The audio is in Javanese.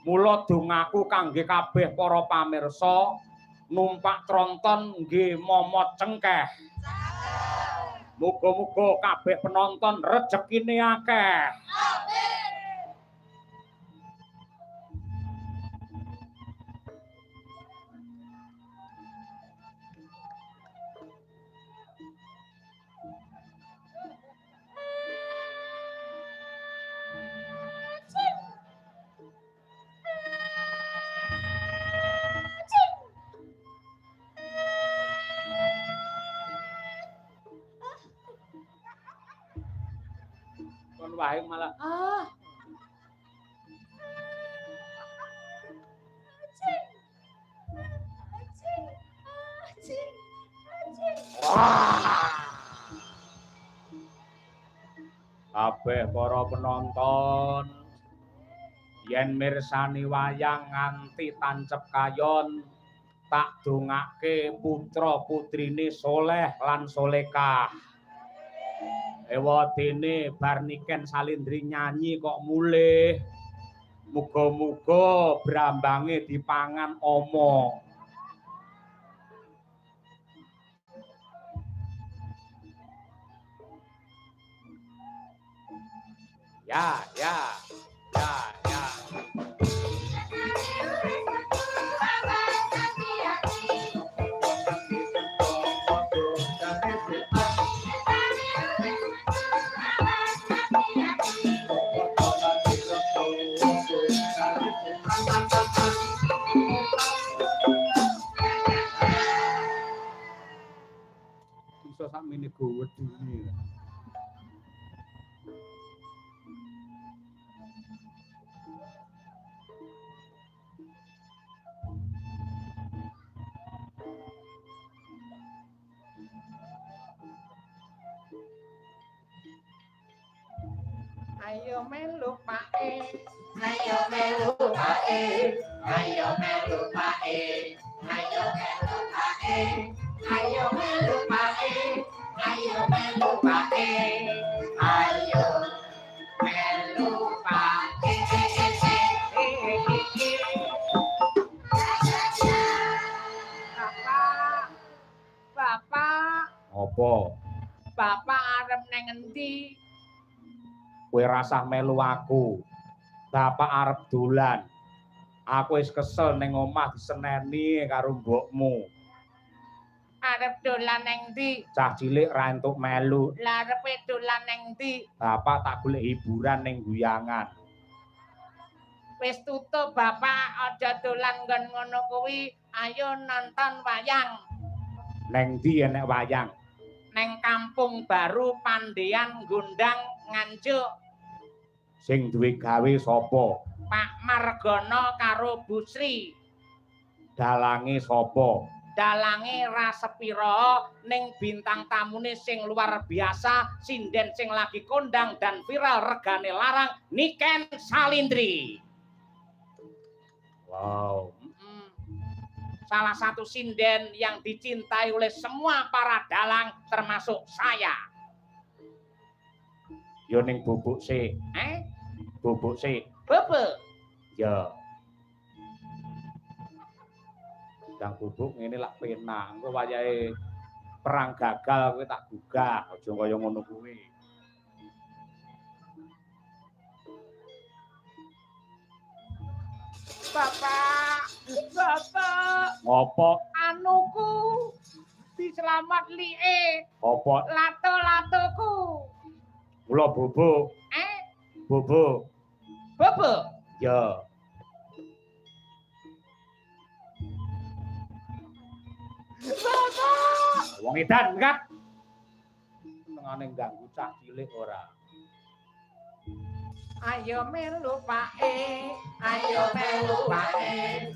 Mula dongaku kangge kabeh para pamirsa numpak tronton nggih momot cengkeh. Muga-muga kabeh penonton rejekine akeh. Kon wae malah kabeh para penonton yen mirsani wayang nganti tancep kayon tak dongake putra putrine soleh lan solekah. Ewadene bar niken Salindri nyanyi kok mulih. Muga-muga brambange dipangan ama. Ya. Iso sakmene gowedine. Ayo melu pake, ayo melu pake, ayo melu pake, ayo melu pake, ayo melu pake, ayo melu pake, ayo melu pake. Bapak. Apa? Bapak arep nang endi? Kowe rasah melu aku. Bapak arep dolan. Aku wis kesel ning omah diseneni karo mbokmu. Arep dolan nang ndi? Cah cilik ra entuk melu. Lah arepe dolan nang ndi? Bapak tak golek hiburan ning guyangan. Wis tutup Bapak, aja dolan nggon ngono kuwi. Ayo nonton wayang. Neng ndi enek wayang? Neng Kampung Baru Pandean Gondang Nganjuk. Sing duwe gawe sapa? Pak Margono karo Bu Sri. Dalange sapa? Dalange ra sepira ning bintang tamune sing luar biasa, sinden sing lagi kondang dan viral regane larang Niken Salindri. Wow. Salah satu sinden yang dicintai oleh semua para dalang termasuk saya. Yo ning bubuk sik. Bubuk sik. Bubuk. Ya. Dang bubuk ngene lak penak. Engko wayahe perang gagal kowe tak gugah, aja kaya ngono kuwi. Bapak. Ngopo? Anuku diselamat li'e. Apa? Lato-latoku. Mula bubuk. Bubuk. Bubuk. Ya. Bapak. Wong edan kan? Tengane ganggu cah cilik ora. Ayo melu pake, ayo melu pake,